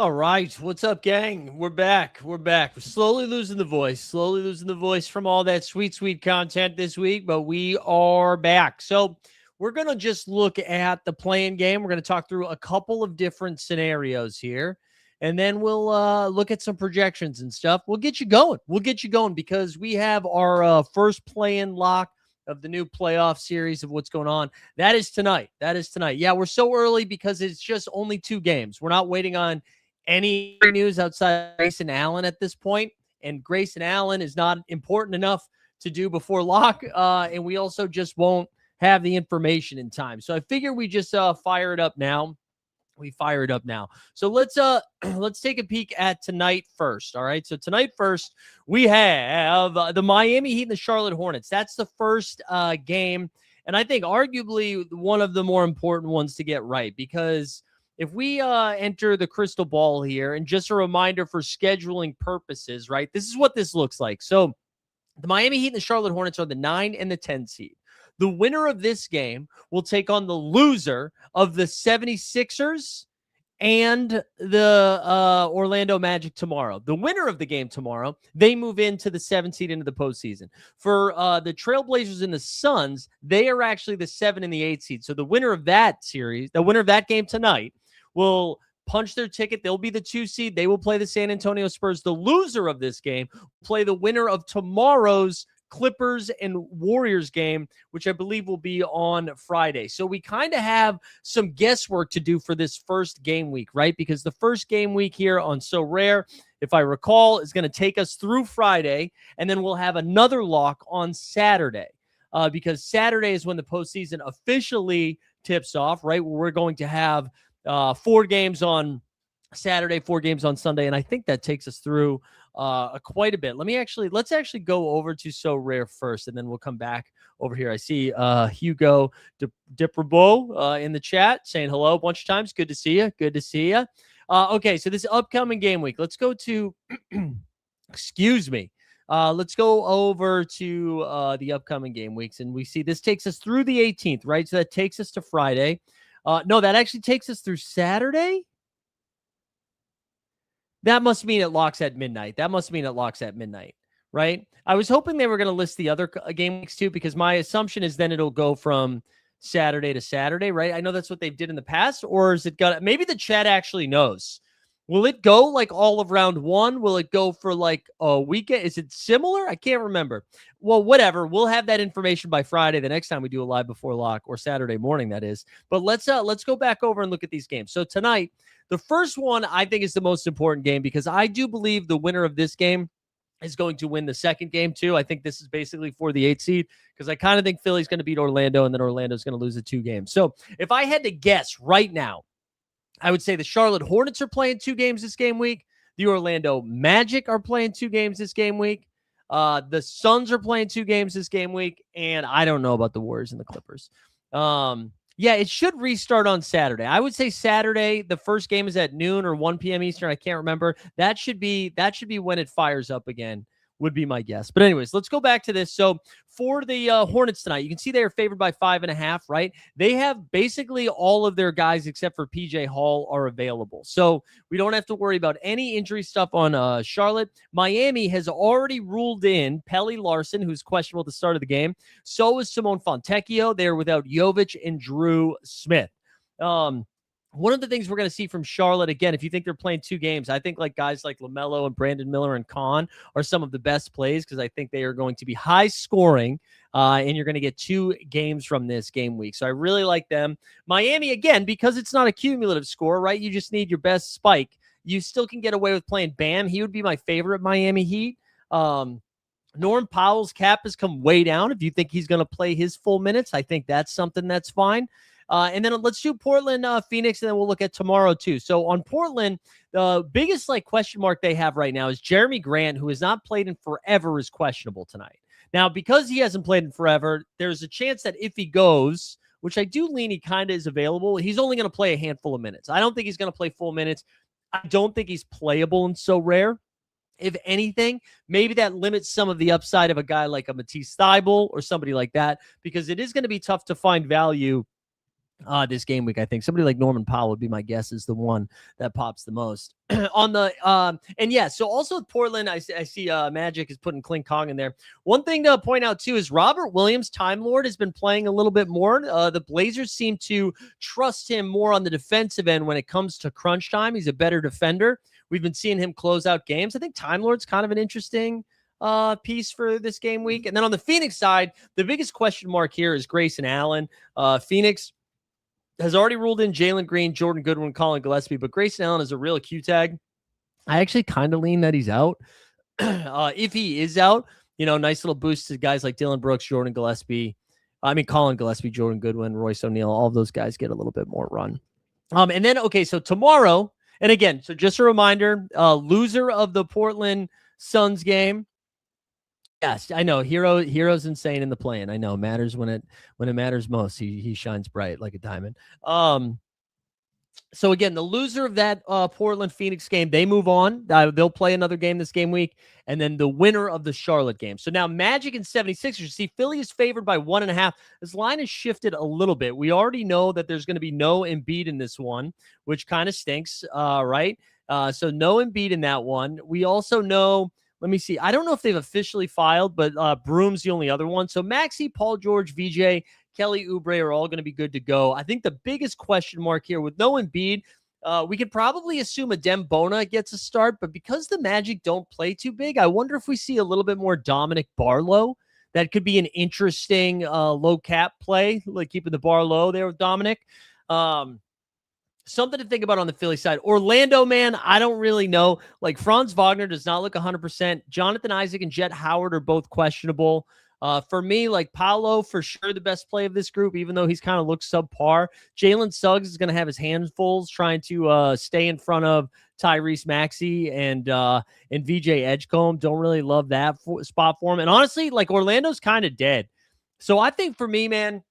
All right, what's up, gang? We're back. We're slowly losing the voice from all that sweet, sweet content this week, but we are back. So we're gonna just look at the playing game. We're gonna talk through a couple of different scenarios here, and then we'll look at some projections and stuff. We'll get you going. Because we have our first play-in lock of the new playoff series of what's going on. That is tonight. Yeah, we're so early because it's just only 2 games. We're not waiting on any news outside of Grayson Allen at this point, and Grayson Allen is not important enough to do before lock, and we also just won't have the information in time. So I figure we just fire it up now. So let's let's take a peek at tonight first. All right. So tonight first, we have the Miami Heat and the Charlotte Hornets. That's the first game, and I think arguably one of the more important ones to get right, because if we enter the crystal ball here, and just a reminder for scheduling purposes, right? This is what this looks like. So the Miami Heat and the Charlotte Hornets are the 9 and the 10 seed. The winner of this game will take on the loser of the 76ers and the Orlando Magic tomorrow. The winner of the game tomorrow, they move into the 7 seed into the postseason. For the Trailblazers and the Suns, they are actually the 7 and the 8 seed. So the winner of that series, the winner of that game tonight, will punch their ticket. They'll be the 2 seed. They will play the San Antonio Spurs. The loser of this game will play the winner of tomorrow's Clippers and Warriors game, which I believe will be on Friday. So we kind of have some guesswork to do for this first game week, right? Because the first game week here on Sorare, if I recall, is going to take us through Friday, and then we'll have another lock on Saturday, because Saturday is when the postseason officially tips off, right? We're going to have 4 games on Saturday, 4 games on Sunday, and I think that takes us through quite a bit. Let's actually go over to So Rare first, and then we'll come back over here. I see Hugo Diprabo in the chat saying hello a bunch of times. Good to see you. Okay, so this upcoming game week, let's go to excuse me. Let's go over to the upcoming game weeks, and we see this takes us through the 18th, right? So that takes us to Friday. No, that actually takes us through Saturday. That must mean it locks at midnight. Right? I was hoping they were going to list the other game weeks too, because my assumption is then it'll go from Saturday to Saturday, right? I know that's what they've did in the past, or is it got? Maybe the chat actually knows. Will it go like all of round 1? Will it go for like a weekend? Is it similar? I can't remember. Well, whatever. We'll have that information by Friday, the next time we do a live before lock, or Saturday morning, that is. But let's go back over and look at these games. So tonight, the first one I think is the most important game, because I do believe the winner of this game is going to win the second game too. I think this is basically for the 8 seed, because I kind of think Philly's going to beat Orlando, and then Orlando's going to lose the 2 games. So if I had to guess right now, I would say the Charlotte Hornets are playing 2 games this game week. The Orlando Magic are playing 2 games this game week. The Suns are playing 2 games this game week. And I don't know about the Warriors and the Clippers. Yeah, it should restart on Saturday. I would say Saturday, the first game is at noon or 1 p.m. Eastern. I can't remember. That should be when it fires up again, would be my guess. But anyways, let's go back to this. So for the Hornets tonight, you can see they are favored by 5.5, right? They have basically all of their guys except for PJ Hall are available. So we don't have to worry about any injury stuff on Charlotte. Miami has already ruled in Pelly Larson, who's questionable at the start of the game. So is Simone Fontecchio. They're without Jovic and Drew Smith. One of the things we're going to see from Charlotte, again, if you think they're playing 2 games, I think like guys like LaMelo and Brandon Miller and Kahn are some of the best plays, because I think they are going to be high scoring, and you're going to get 2 games from this game week. So I really like them. Miami, again, because it's not a cumulative score, right? You just need your best spike. You still can get away with playing Bam. He would be my favorite Miami Heat. Norm Powell's cap has come way down. If you think he's going to play his full minutes, I think that's something that's fine. And then let's do Portland, Phoenix, and then we'll look at tomorrow too. So on Portland, the biggest question mark they have right now is Jeremy Grant, who has not played in forever, is questionable tonight. Now, because he hasn't played in forever, there's a chance that if he goes, which I do lean he kind of is available, he's only going to play a handful of minutes. I don't think he's going to play full minutes. I don't think he's playable and so rare. If anything, maybe that limits some of the upside of a guy like a Matisse Thybulle or somebody like that, because it is going to be tough to find value this game week. I think somebody like Norman Powell would be my guess is the one that pops the most on the and yeah. So also with Portland, I see Magic is putting Clint Kong in there. One thing to point out too is Robert Williams, Time Lord, has been playing a little bit more. The Blazers seem to trust him more on the defensive end when it comes to crunch time. He's a better defender. We've been seeing him close out games. I think Time Lord's kind of an interesting piece for this game week. And then on the Phoenix side, the biggest question mark here is Grayson Allen. Phoenix has already ruled in Jalen Green, Jordan Goodwin, Colin Gillespie, but Grayson Allen is a real Q tag. I actually kind of lean that he's out. If he is out, nice little boost to guys like Dylan Brooks, Colin Gillespie, Jordan Goodwin, Royce O'Neal, all of those guys get a little bit more run. And then, okay, so tomorrow, and again, so just a reminder, loser of the Portland Suns game. Yes, I know. Hero's insane in the play-in. I know. Matters when it matters most. He shines bright like a diamond. So again, the loser of that Portland Phoenix game, they move on. They'll play another game this game week, and then the winner of the Charlotte game. So now Magic and 76ers. See, Philly is favored by 1.5. This line has shifted a little bit. We already know that there's going to be no Embiid in this one, which kind of stinks, right? So no Embiid in that one. We also know. Let me see. I don't know if they've officially filed, but Broom's the only other one. So Maxey, Paul George, VJ, Kelly Oubre are all going to be good to go. I think the biggest question mark here with no Embiid, we could probably assume Adem Bona gets a start, but because the Magic don't play too big, I wonder if we see a little bit more Dominic Barlow. That could be an interesting low cap play, like keeping the bar low there with Dominic. Something to think about on the Philly side. Orlando, man, I don't really know. Like Franz Wagner does not look 100%. Jonathan Isaac and Jet Howard are both questionable. For me, like Paolo, for sure the best play of this group, even though he's kind of looks subpar. Jalen Suggs is going to have his handfuls trying to stay in front of Tyrese Maxey and VJ Edgecombe. Don't really love that spot for him. And honestly, like Orlando's kind of dead. So I think for me, man,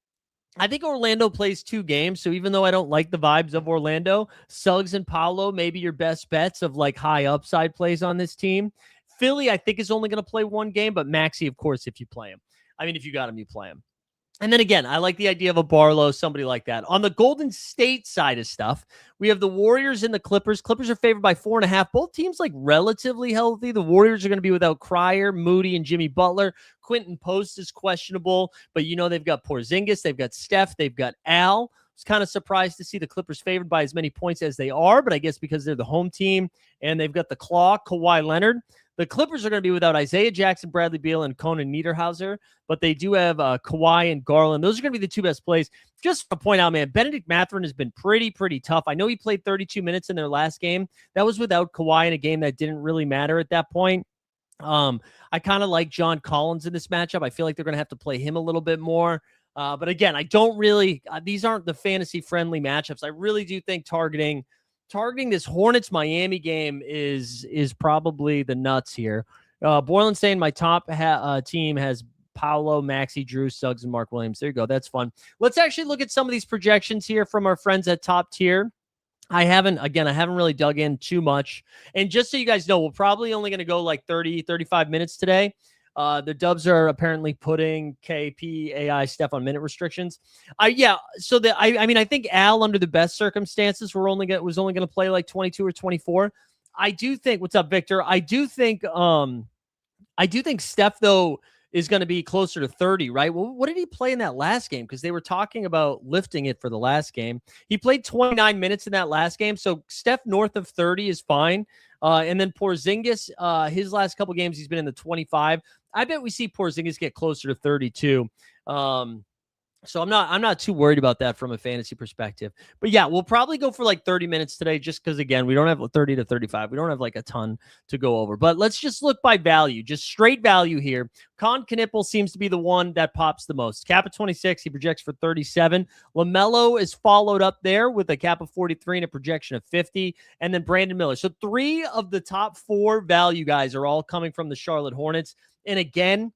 I think Orlando plays 2 games. So even though I don't like the vibes of Orlando, Suggs and Paolo may be your best bets of like high upside plays on this team. Philly, I think, is only going to play 1 game, but Maxey, of course, if you play him. I mean, if you got him, you play him. And then again, I like the idea of a Barlow, somebody like that. On the Golden State side of stuff, we have the Warriors and the Clippers. Clippers are favored by 4.5. Both teams like relatively healthy. The Warriors are going to be without Cryer, Moody, and Jimmy Butler. Quentin Post is questionable, but they've got Porzingis, they've got Steph, they've got Al. I was kind of surprised to see the Clippers favored by as many points as they are, but I guess because they're the home team and they've got the Claw, Kawhi Leonard. The Clippers are going to be without Isaiah Jackson, Bradley Beal, and Conan Niederhauser, but they do have Kawhi and Garland. Those are going to be the 2 best plays. Just to point out, man, Benedict Mathurin has been pretty tough. I know he played 32 minutes in their last game. That was without Kawhi in a game that didn't really matter at that point. I kind of like John Collins in this matchup. I feel like they're going to have to play him a little bit more. But again, I don't really these aren't the fantasy-friendly matchups. I really do think targeting this Hornets Miami game is probably the nuts here. Boylan saying my top team has Paolo, Maxey, Drew, Suggs, and Mark Williams. There you go. That's fun. Let's actually look at some of these projections here from our friends at Top Tier. I haven't really dug in too much. And just so you guys know, we're probably only going to go like 30, 35 minutes today. The Dubs are apparently putting KP, AI, Steph on minute restrictions. I think Al, under the best circumstances, was only going to play like 22 or 24. I do think, what's up, Victor? I do think Steph, though, is going to be closer to 30, right? Well, what did he play in that last game? Because they were talking about lifting it for the last game. He played 29 minutes in that last game. So Steph north of 30 is fine. And then Porzingis, his last couple games, he's been in the 25. I bet we see Porzingis get closer to 32. So I'm not too worried about that from a fantasy perspective. But yeah, we'll probably go for like 30 minutes today just because, again, we don't have 30 to 35. We don't have like a ton to go over. But let's just look by value, just straight value here. Con Knippel seems to be the one that pops the most. Cap of 26, he projects for 37. LaMelo is followed up there with a cap of 43 and a projection of 50. And then Brandon Miller. So 3 of the top 4 value guys are all coming from the Charlotte Hornets. And again,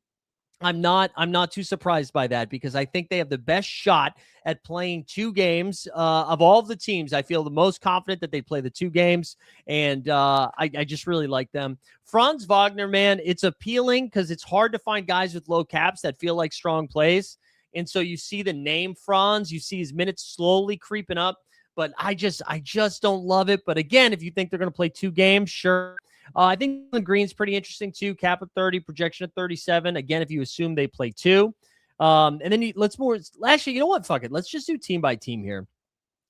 I'm not too surprised by that because I think they have the best shot at playing 2 games of all of the teams. I feel the most confident that they play the 2 games, and I just really like them. Franz Wagner, man, it's appealing because it's hard to find guys with low caps that feel like strong plays. And so you see the name Franz, you see his minutes slowly creeping up, but I just don't love it. But again, if you think they're going to play 2 games, sure. I think the Green's pretty interesting too. Cap at 30, projection at 37. Again, if you assume they play 2. And then actually, you know what? Fuck it. Let's just do team by team here.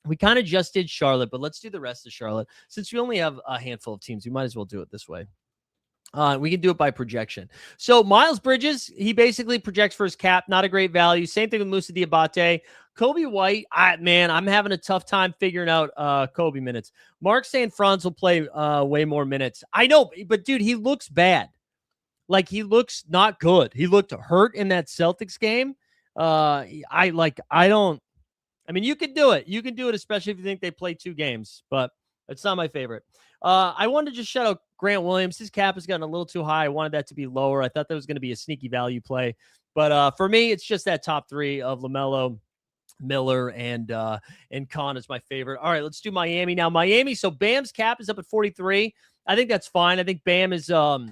We kind of just did Charlotte, but let's do the rest of Charlotte. Since we only have a handful of teams, we might as well do it this way. We can do it by projection. So Miles Bridges, he basically projects for his cap. Not a great value. Same thing with Moussa Diabate. Kobe White, I'm having a tough time figuring out Kobe minutes. Mark's saying Franz will play way more minutes. I know, but dude, he looks bad. Like, he looks not good. He looked hurt in that Celtics game. You can do it. You can do it, especially if you think they play 2 games, but it's not my favorite. I wanted to just shout out Grant Williams. His cap has gotten a little too high. I wanted that to be lower. I thought that was going to be a sneaky value play. But for me, it's just that top 3 of LaMelo, Miller, and Khan is my favorite. All right, let's do Miami now. Miami, so Bam's cap is up at 43. I think that's fine. I think Bam is a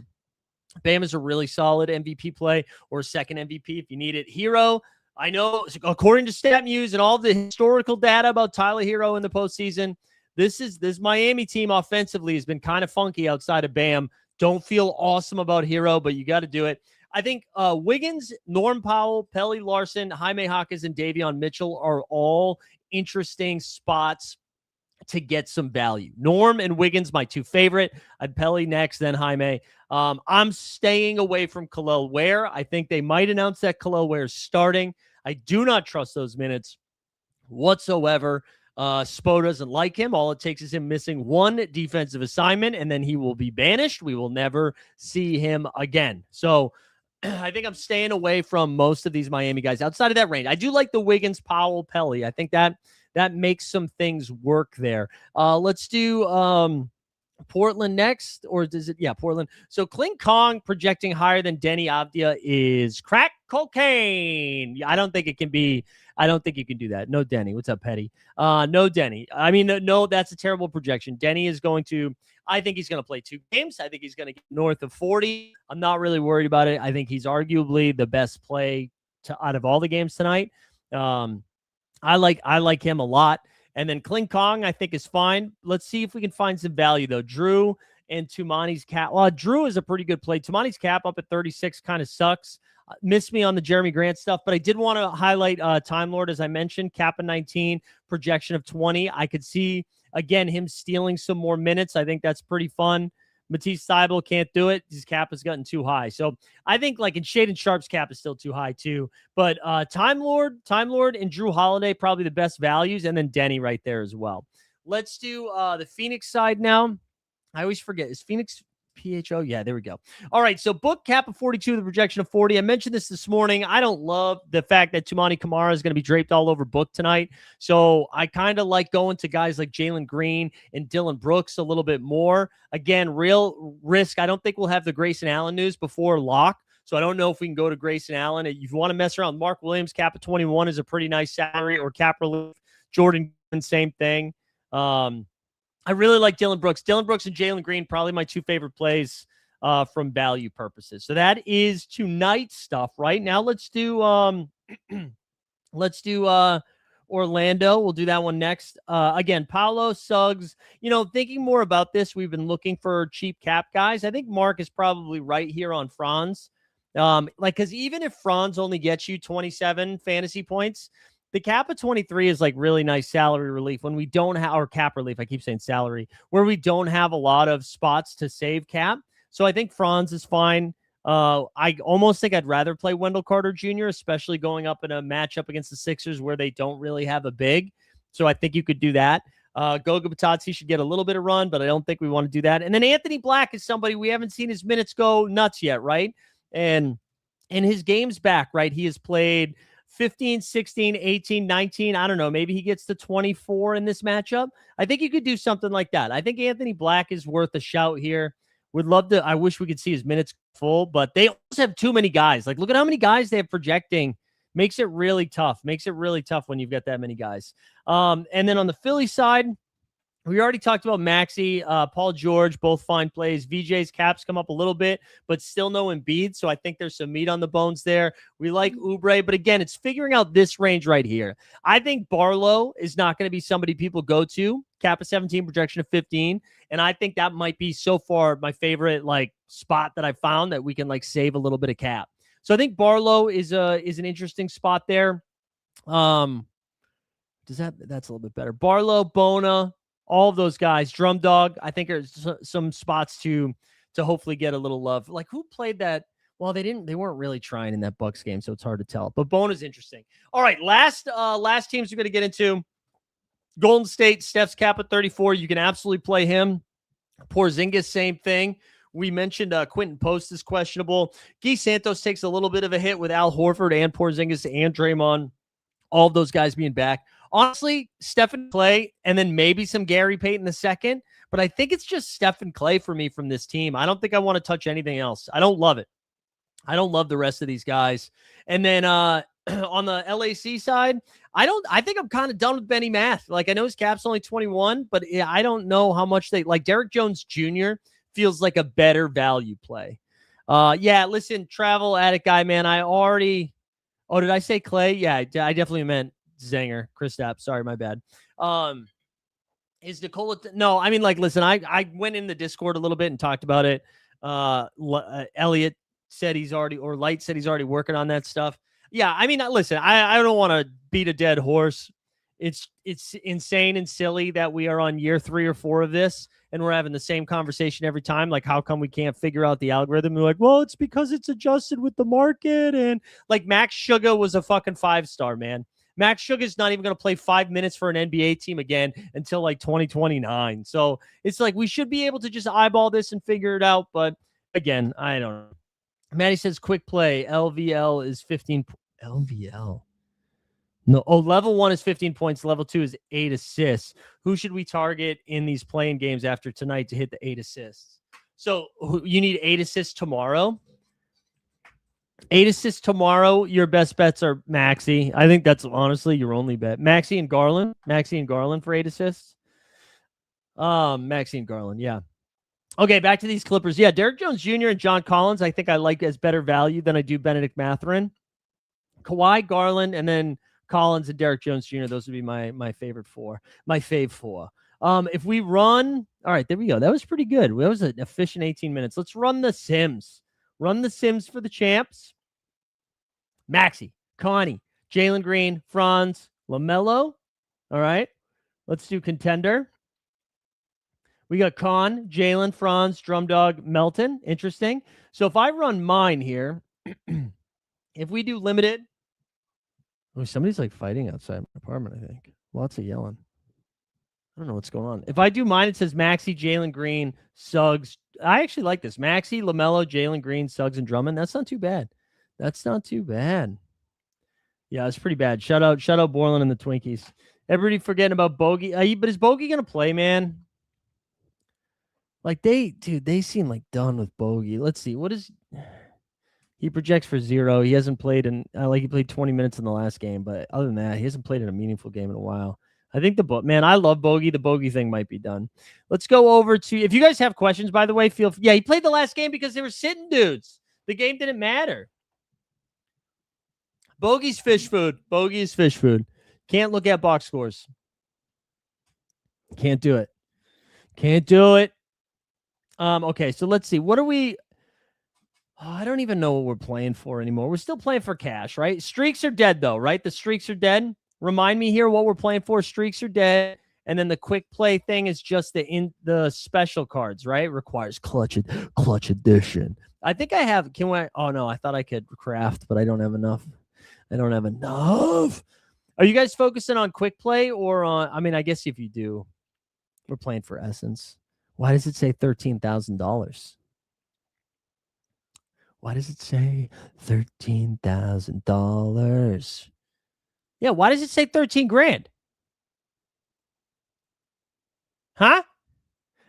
really solid MVP play, or second MVP if you need it. Hero, I know, according to StatMuse and all the historical data about Tyler Hero in the postseason, this Miami team offensively has been kind of funky outside of Bam. Don't feel awesome about Hero, but you got to do it. I think Wiggins, Norm Powell, Pelly Larson, Jaime Hawkins, and Davion Mitchell are all interesting spots to get some value. Norm and Wiggins, my 2 favorite. I'd Pelly next, then Jaime. I'm staying away from Khalil Ware. I think they might announce that Khalil Ware is starting. I do not trust those minutes whatsoever. Spo doesn't like him. All it takes is him missing 1 defensive assignment, and then he will be banished. We will never see him again. So I think I'm staying away from most of these Miami guys outside of that range. I do like the Wiggins, Powell, Pelly. I think that makes some things work there. Let's do Portland next, or does it? Yeah, Portland. So Clint Kong projecting higher than Denny Avdia is crack cocaine. I don't think it can be. I don't think you can do that. No Denny. What's up, Petty? No Denny. I mean, no, that's a terrible projection. Denny is going to. I think he's going to play 2 games. I think he's going to get north of 40. I'm not really worried about it. I think he's arguably the best play out of all the games tonight. I like him a lot. And then Clint Kong, I think, is fine. Let's see if we can find some value, though. Drew and Tumani's cap. Well, Drew is a pretty good play. Tumani's cap up at 36 kind of sucks. Missed me on the Jeremy Grant stuff, but I did want to highlight Time Lord, as I mentioned. Cap of 19, projection of 20. I could see, again, him stealing some more minutes. I think that's pretty fun. Matisse Thybulle can't do it. His cap has gotten too high. So I think, like, in Shaden Sharp's cap is still too high too. But Time Lord and Drew Holiday, probably the best values, and then Denny right there as well. Let's do the Phoenix side now. I always forget. Is Phoenix PHO? Yeah, there we go. All right, so book cap of 42, the projection of 40. I mentioned this morning. I don't love the fact that Tumani Kamara is going to be draped all over book tonight. So I kind of like going to guys like Jalen Green and Dylan Brooks a little bit more. Again, real risk. I don't think we'll have the Grayson Allen news before lock. So I don't know if we can go to Grayson Allen. If you want to mess around, Mark Williams, cap of 21 is a pretty nice salary, or cap relief. Jordan, same thing. I really like Dylan Brooks. Dylan Brooks and Jalen Green, probably my 2 favorite plays from value purposes. So that is tonight's stuff. Right now, let's do Orlando. We'll do that one next. Again, Paolo, Suggs. Thinking more about this, we've been looking for cheap cap guys. I think Mark is probably right here on Franz. Because even if Franz only gets you 27 fantasy points, the cap of 23 is like really nice salary relief when we don't have, or cap relief. I keep saying salary, where we don't have a lot of spots to save cap. So I think Franz is fine. I almost think I'd rather play Wendell Carter Jr., especially going up in a matchup against the Sixers where they don't really have a big. So I think you could do that. Goga Batadze should get a little bit of run, but I don't think we want to do that. And then Anthony Black is somebody we haven't seen his minutes go nuts yet, right? And his game's back, right? He has played 15, 16, 18, 19. I don't know. Maybe he gets to 24 in this matchup. I think you could do something like that. I think Anthony Black is worth a shout here. Would love to. I wish we could see his minutes full, but they also have too many guys. Like, look at how many guys they have projecting. Makes it really tough. Makes it really tough when you've got that many guys. And then on the Philly side, We already talked about Maxey, Paul George, both fine plays. VJ's caps come up a little bit, but still no Embiid, so I think there's some meat on the bones there. We like Oubre, but again, it's figuring out this range right here. I think Barlow is not going to be somebody people go to. Cap of 17, projection of 15, and I think that might be so far my favorite spot that I found that we can save a little bit of cap. So I think Barlow is an interesting spot there. That's a little bit better. Barlow, Bona, all of those guys, Drum Dog, I think are some spots to hopefully get a little love. Like who played that? Well, they weren't really trying in that Bucks game, so it's hard to tell. But Bona's interesting. All right, last teams we're going to get into. Golden State, Steph's cap at 34. You can absolutely play him. Porzingis, same thing. We mentioned Quentin Post is questionable. Guy Santos takes a little bit of a hit with Al Horford and Porzingis and Draymond. All of those guys being back. Honestly, Stephen Clay and then maybe some Gary Payton the second, but I think it's just Stephen Clay for me from this team. I don't think I want to touch anything else. I don't love it. I don't love the rest of these guys. And then on the LAC side, I think I'm kind of done with Benny Math. I know his cap's only 21, but I don't know how much they like. Derrick Jones Jr. feels like a better value play. Yeah, listen, travel addict guy, man. Oh, did I say Clay? Yeah, I definitely meant Zanger. Kristaps. Sorry, my bad. Is Nikola? No, I mean, listen, I went in the Discord a little bit and talked about it. Elliot said Light said he's already working on that stuff. Yeah, I mean, listen, I don't want to beat a dead horse. It's insane and silly that we are on year 3 or 4 of this and we're having the same conversation every time. How come we can't figure out the algorithm? We're well, it's because it's adjusted with the market. And Max Sugar was a fucking 5-star, man. Max Sugar's not even going to play 5 minutes for an NBA team again until 2029. So it's we should be able to just eyeball this and figure it out. But again, I don't know. Maddie says quick play. LVL is 15. LVL. No. Oh, level 1 is 15 points. Level 2 is 8 assists. Who should we target in these playing games after tonight to hit the 8 assists? So you need 8 assists tomorrow. 8 assists tomorrow. Your best bets are Maxey. I think that's honestly your only bet. Maxey and Garland. Maxey and Garland for 8 assists. Maxey and Garland. Yeah. Okay, back to these Clippers. Yeah, Derrick Jones Jr. and John Collins, I think I like as better value than I do Benedict Mathurin. Kawhi, Garland, and then Collins and Derrick Jones Jr. Those would be my favorite 4. My fave 4. If we run, all right, there we go. That was pretty good. That was an efficient 18 minutes. Let's run the Sims. Run the Sims for the champs. Maxey, Connie, Jalen Green, Franz, LaMelo. All right. Let's do contender. We got Con, Jalen, Franz, Drum Dog, Melton. Interesting. So if I run mine here, if we do limited. Oh, somebody's fighting outside my apartment, I think. Lots of yelling. I don't know what's going on. If I do mine, it says Maxey, Jalen Green, Suggs. I actually like this. Maxey, LaMelo, Jalen Green, Suggs, and Drummond. That's not too bad. That's not too bad. Yeah, it's pretty bad. Shout out Borland and the Twinkies. Everybody forgetting about Bogey. But is Bogey going to play, man? They seem done with Bogey. Let's see. What is... He projects for 0. He hasn't played he played 20 minutes in the last game, but other than that, he hasn't played in a meaningful game in a while. I think I love Bogey. The Bogey thing might be done. Let's go over to, if you guys have questions, by the way, he played the last game because they were sitting dudes. The game didn't matter. Bogey's fish food. Bogey is fish food. Can't look at box scores. Can't do it. Can't do it. Okay, so let's see. What are we... I don't even know what we're playing for anymore. We're still playing for cash, right? Streaks are dead, though, right? The streaks are dead. Remind me here what we're playing for. Streaks are dead. And then the quick play thing is just the special cards, right? Requires clutch edition. I think I have. Oh, no. I thought I could craft, but I don't have enough. Are you guys focusing on quick play or on... I mean, I guess if you do, we're playing for essence. Why does it say $13,000? Why does it say $13,000? Yeah, why does it say 13 grand? Huh?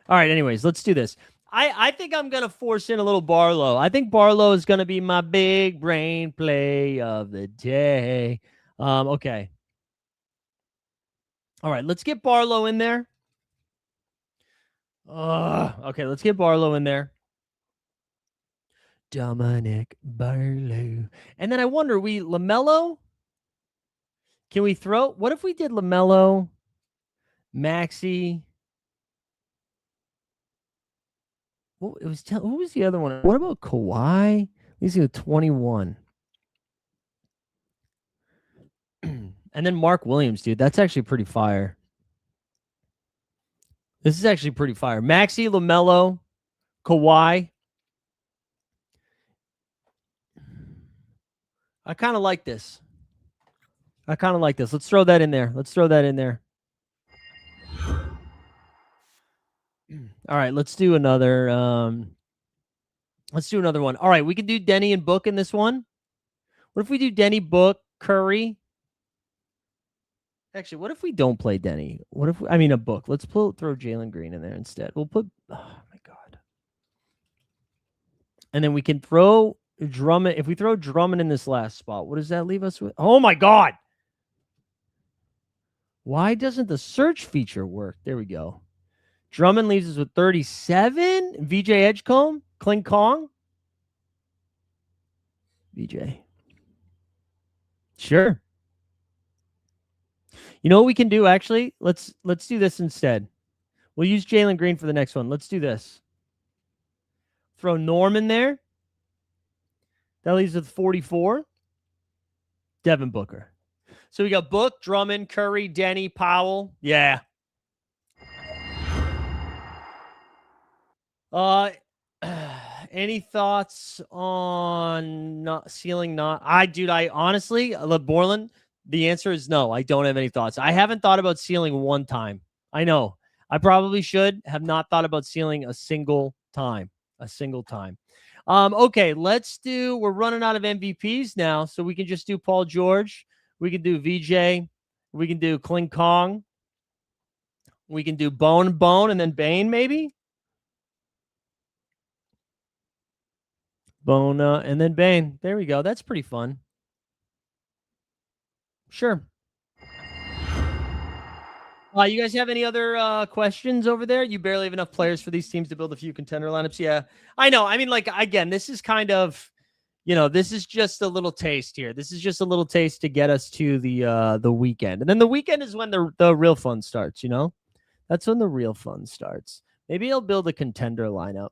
All right, anyways, let's do this. I think I'm going to force in a little Barlow. I think Barlow is going to be my big brain play of the day. Okay. All right, let's get Barlow in there. Okay, let's get Barlow in there. Dominic Barlow. And then I wonder, LaMelo? Can we throw? What if we did LaMelo, Maxi? Well, who was the other one? What about Kawhi? He's got 21. And then Mark Williams, dude. That's actually pretty fire. This is actually pretty fire. Maxi, LaMelo, Kawhi. I kind of like this. Let's throw that in there. All right, let's do another. Let's do another one. All right, we can do Denny and Book in this one. What if we do Denny, Book, Curry? Actually, what if we don't play Denny? A Book? Let's throw Jalen Green in there instead. We'll put. Oh my god. And then we can throw Drummond. If we throw Drummond in this last spot, what does that leave us with? Oh my god. Why doesn't the search feature work? There we go. Drummond leaves us with 37. VJ Edgecombe, Kling Kong. VJ. Sure. You know what we can do, actually? Let's do this instead. We'll use Jalen Green for the next one. Let's do this. Throw Norm in there. That leaves with 44. Devin Booker. So we got Book, Drummond, Curry, Denny, Powell. Yeah. Any thoughts on not ceiling? I honestly, Borland, the answer is no. I don't have any thoughts. I haven't thought about ceiling one time. I know. I probably should have not thought about ceiling a single time. Okay, we're running out of MVPs now, so we can just do Paul George. We can do VJ. We can do Kling Kong. We can do Bone, and then Bane, maybe? Bone, and then Bane. There we go. That's pretty fun. Sure. You guys have any other questions over there? You barely have enough players for these teams to build a few contender lineups. Yeah, I know. I mean, again, this is kind of, this is just a little taste here. This is just a little taste to get us to the weekend. And then the weekend is when the real fun starts, That's when the real fun starts. Maybe I'll build a contender lineup.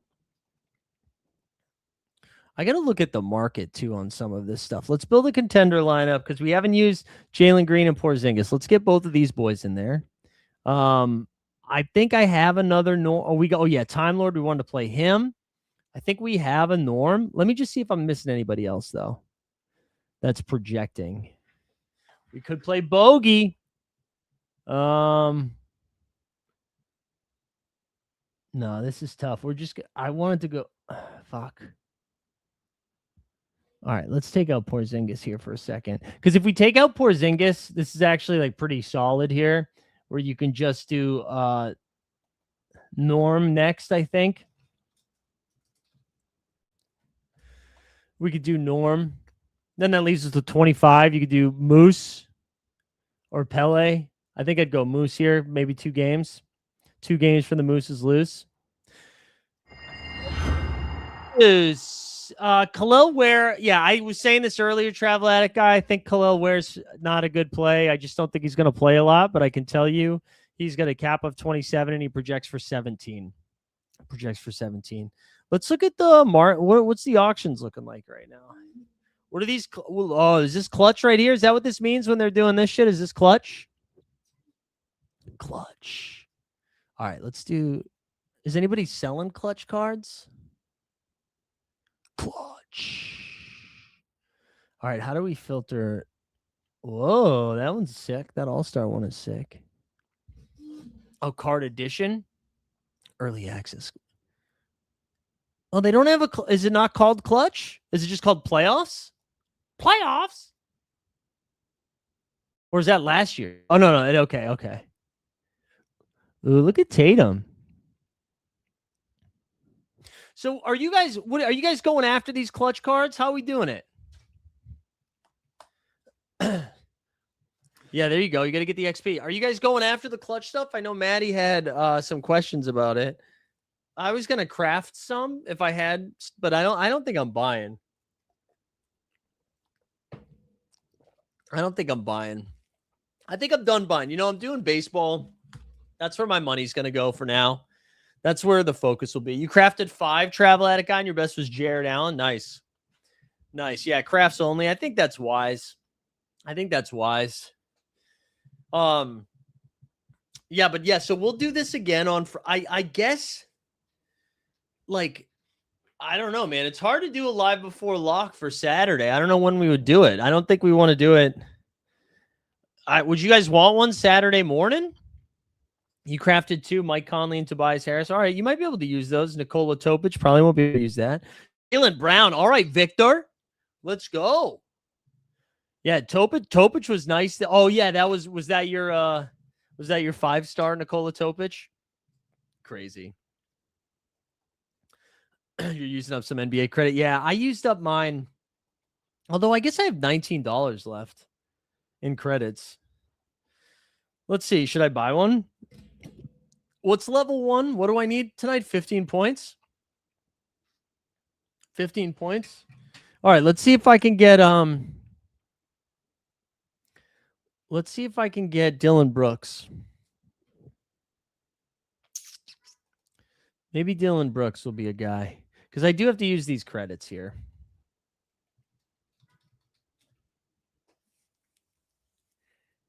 I got to look at the market, too, on some of this stuff. Let's build a contender lineup because we haven't used Jalen Green and Porzingis. Let's get both of these boys in there. I think I have another Norm. Time Lord. We wanted to play him. I think we have a Norm. Let me just see if I'm missing anybody else, though. That's projecting. We could play Bogey. No, this is tough. I wanted to go. Fuck. All right, let's take out Porzingis here for a second. Because if we take out Porzingis, this is actually pretty solid here, where you can just do Norm next, I think. We could do Norm. Then that leaves us with 25. You could do Moose or Pele. I think I'd go Moose here, maybe 2 games. 2 games for the Mooses loose. Khalil Ware, I was saying this earlier, Travel Addict guy. I think Khalil Ware's not a good play. I just don't think he's going to play a lot, but I can tell you he's got a cap of 27 and he projects for 17. Let's look at the what's the auctions looking like right now? What are these? Oh, is this clutch right here? Is that what this means when they're doing this shit? Is this clutch? Clutch. All right, let's do. Is anybody selling clutch cards? Clutch. All right, how do we filter? Whoa, that one's sick. That All-Star one is sick. Oh, card edition? Early access. Oh, they don't have is it not called clutch? Is it just called playoffs? Playoffs? Or is that last year? Oh, no. Okay. Ooh, look at Tatum. So are you guys going after these clutch cards? How are we doing it? Yeah, there you go. You got to get the XP. Are you guys going after the clutch stuff? I know Maddie had some questions about it. I was gonna craft some if I had, but I don't think I'm buying. I don't think I'm buying. I think I'm done buying. I'm doing baseball. That's where my money's gonna go for now. That's where the focus will be. You crafted 5 travel addict guy, and your best was Jared Allen. Nice. Nice. Yeah, crafts only. I think that's wise. Yeah, but yeah, so we'll do this again on I guess like I don't know, man. It's hard to do a live before lock for Saturday. I don't know when we would do it. I don't think we want to do it. Would you guys want one Saturday morning? You crafted 2, Mike Conley and Tobias Harris. All right, you might be able to use those. Nikola Topic probably won't be able to use that. Jalen Brown. All right, Victor. Let's go. Yeah, Topic was nice. Oh, yeah, was that your 5-star Nikola Topic? Crazy. You're using up some NBA credit. Yeah, I used up mine. Although I guess I have $19 left in credits. Let's see. Should I buy one? What's level 1? What do I need tonight? 15 points. 15 points. All right, let's see if I can get Dylan Brooks. Maybe Dylan Brooks will be a guy because I do have to use these credits here.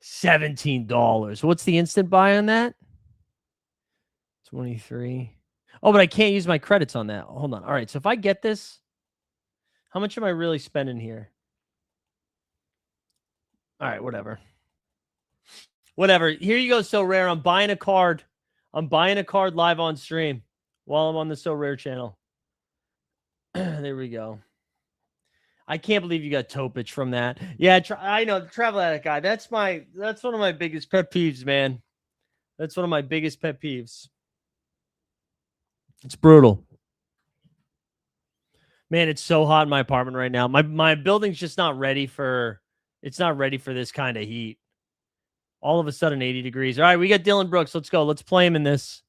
$17. What's the instant buy on that? 23. Oh, but I can't use my credits on that. Hold on. All right. So if I get this, how much am I really spending here? All right. Whatever. Here you go. So rare. I'm buying a card. Live on stream while I'm on the So Rare channel. There we go. I can't believe you got Topic from that. Yeah, I know the travel addict guy. That's one of my biggest pet peeves, man. That's one of my biggest pet peeves. It's brutal. Man, it's so hot in my apartment right now. My building's just not ready for this kind of heat. All of a sudden 80 degrees. All right, we got Dylan Brooks. Let's go. Let's play him in this.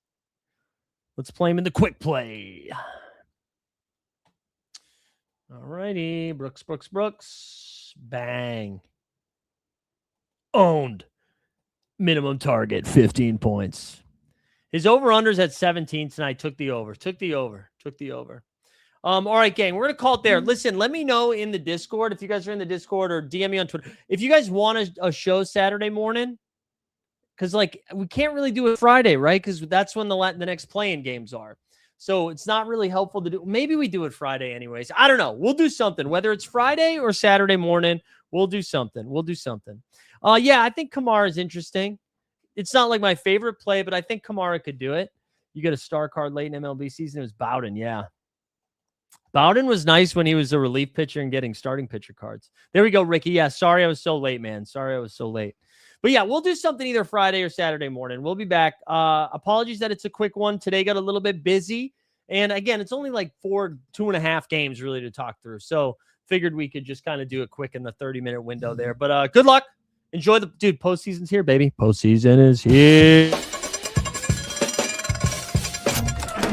Let's play him in the quick play. All righty. Brooks. Bang. Owned. Minimum target, 15 points. His over-under's at 17 tonight. Took the over. All right, gang. We're going to call it there. Listen, let me know in the Discord if you guys are in the Discord or DM me on Twitter. If you guys want a show Saturday morning, because we can't really do it Friday, right? Because that's when the next playing games are. So it's not really helpful to do. Maybe we do it Friday anyways. I don't know. We'll do something. Whether it's Friday or Saturday morning, we'll do something. Yeah, I think Kamara is interesting. It's not like my favorite play, but I think Kamara could do it. You get a star card late in MLB season. It was Bowden, yeah. Bowden was nice when he was a relief pitcher and getting starting pitcher cards. There we go, Ricky. Yeah, sorry I was so late, man. But yeah, we'll do something either Friday or Saturday morning. We'll be back. Apologies that it's a quick one. Today got a little bit busy. And again, it's only like 2.5 games really to talk through. So figured we could just kind of do it quick in the 30-minute window there. But good luck. Enjoy postseason's here, baby. Postseason is here.